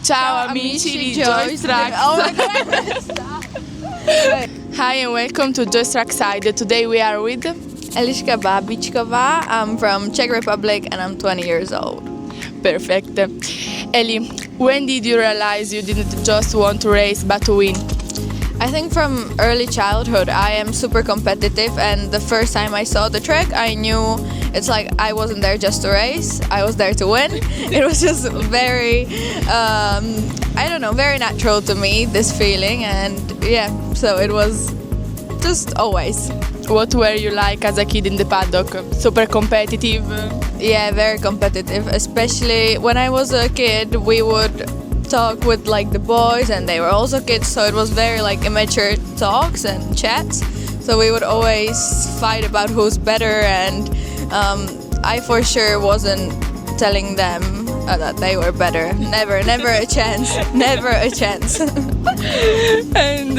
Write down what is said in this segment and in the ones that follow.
Ciao amici di Joyce Track. Oh my God. Hi and welcome to Joyce Track Side. Today we are with Eliska Bábíčková. I'm from Czech Republic and I'm 20 years old. Perfect. Eli, when did you realize you didn't just want to race but to win? I think from early childhood I am super competitive, and the first time I saw the track I knew it's like I wasn't there just to race, I was there to win. It was just very, I don't know, very natural to me, this feeling, and yeah, so it was just always. What were you like as a kid in the paddock? Super competitive? Yeah, very competitive, especially when I was a kid we would talk with like the boys and they were also kids, so it was very like immature talks and chats, so we would always fight about who's better, and I for sure wasn't telling them that they were better. Never a chance. Never a chance. And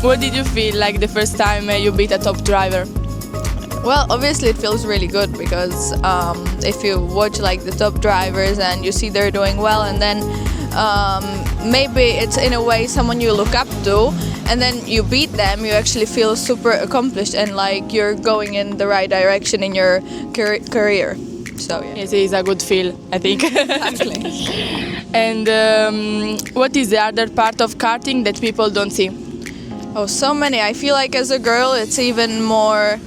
what did you feel like the first time you beat a top driver? Well, obviously it feels really good because if you watch like the top drivers and you see they're doing well, and then maybe it's in a way someone you look up to, and then you beat them, you actually feel super accomplished and like you're going in the right direction in your career. So yeah. Yes, it is a good feel, I think. Exactly. And what is the other part of karting that people don't see? Oh, so many. I feel like as a girl it's even more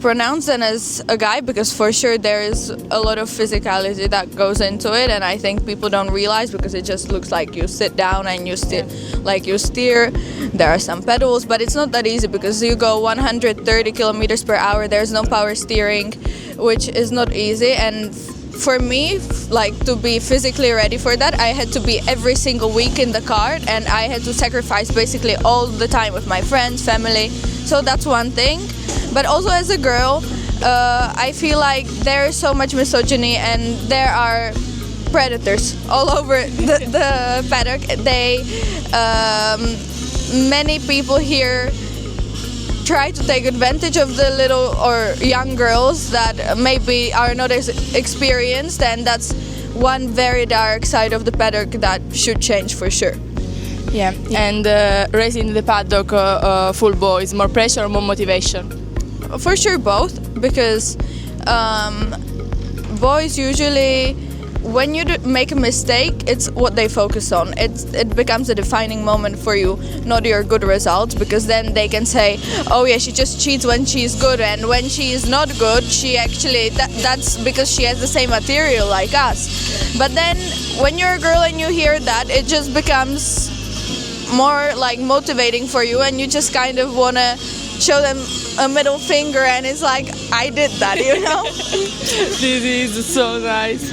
pronounced than as a guy, because for sure there is a lot of physicality that goes into it, and I think people don't realize because it just looks like you sit down and you you steer. There are some pedals, but it's not that easy because you go 130 kilometers per hour. There's no power steering, which is not easy, and for me, like to be physically ready for that, I had to be every single week in the kart, and I had to sacrifice basically all the time with my friends, family. So that's one thing. But also as a girl, I feel like there is so much misogyny and there are predators all over the paddock. Many people here try to take advantage of the little or young girls that maybe are not as experienced, and that's one very dark side of the paddock that should change for sure. Yeah. And racing in the paddock, full boys, more pressure or more motivation? For sure both, because boys usually, when you make a mistake, it's what they focus on. It becomes a defining moment for you, not your good results, because then they can say, oh yeah, she just cheats when she's good, and when she is not good, she actually, that's because she has the same material like us. But then when you're a girl and you hear that, it just becomes more like motivating for you, and you just kind of want to show them a middle finger, and it's like, I did that, you know? This is so nice.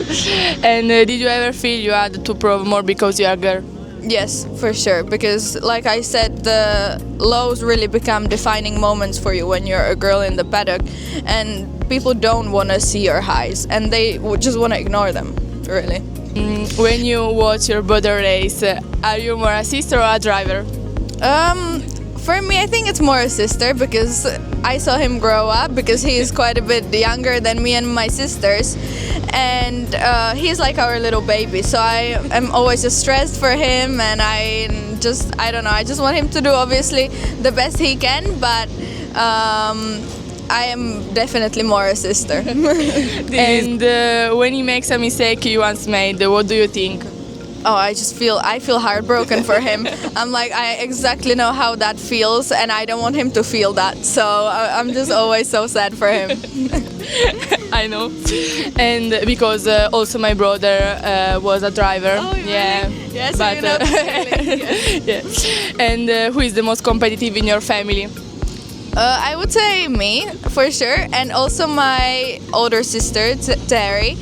And did you ever feel you had to prove more because you are a girl? Yes, for sure, because like I said, the lows really become defining moments for you when you're a girl in the paddock, and people don't want to see your highs, and they just want to ignore them, really. When you watch your brother race, are you more a sister or a driver? For me, I think it's more a sister, because I saw him grow up, because he is quite a bit younger than me and my sisters, and he's like our little baby, so I am always just stressed for him, and I don't know, I just want him to do obviously the best he can, but I am definitely more a sister. And when he makes a mistake you once made, what do you think? Oh, I feel heartbroken for him. I'm like, I exactly know how that feels, and I don't want him to feel that. So I'm just always so sad for him. I know. And because also my brother was a driver. Oh, really? Yeah. Yes, so you know the feeling. Yes. Yeah. And who is the most competitive in your family? I would say me, for sure, and also my older sister, Terry.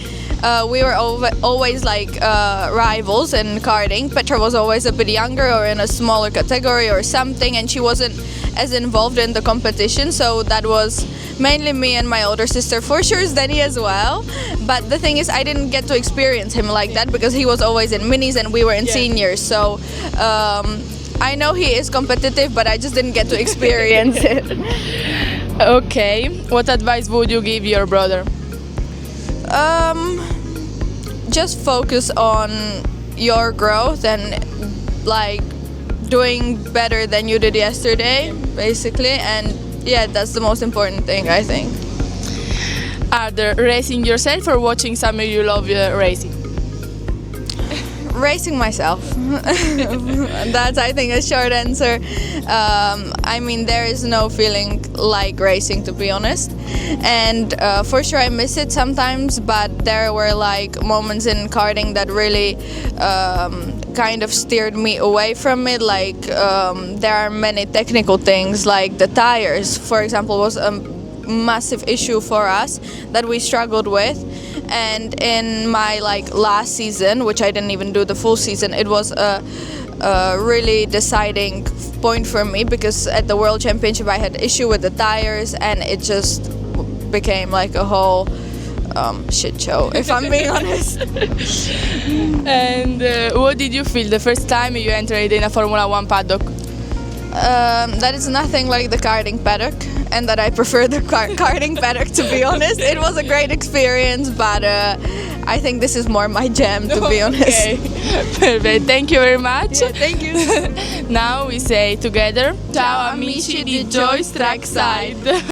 We were always like rivals in karting. Petra was always a bit younger or in a smaller category or something, and she wasn't as involved in the competition, so that was mainly me and my older sister. For sure Zdenny as well, but the thing is I didn't get to experience him like that because he was always in minis and we were in seniors, so I know he is competitive, but I just didn't get to experience it. Okay, what advice would you give your brother? Just focus on your growth and like doing better than you did yesterday, basically. And yeah, that's the most important thing, I think. Either racing yourself or watching somebody you love racing? Racing myself. That's, I think, a short answer. I mean, there is no feeling like racing, to be honest. And for sure I miss it sometimes, but there were like moments in karting that really kind of steered me away from it. Like there are many technical things, like the tires, for example, was a massive issue for us that we struggled with. And in my like last season, which I didn't even do the full season, it was a really deciding point for me, because at the World Championship I had issue with the tires, and it just became like a whole shit show, if I'm being honest. And what did you feel the first time you entered in a Formula 1 paddock? That is nothing like the karting paddock, and that I prefer the karting paddock, to be honest. It was a great experience, but I think this is more my jam, to be honest. Okay, perfect. Thank you very much. Yeah, thank you. Now we say together, ciao amici di Joyce Trackside.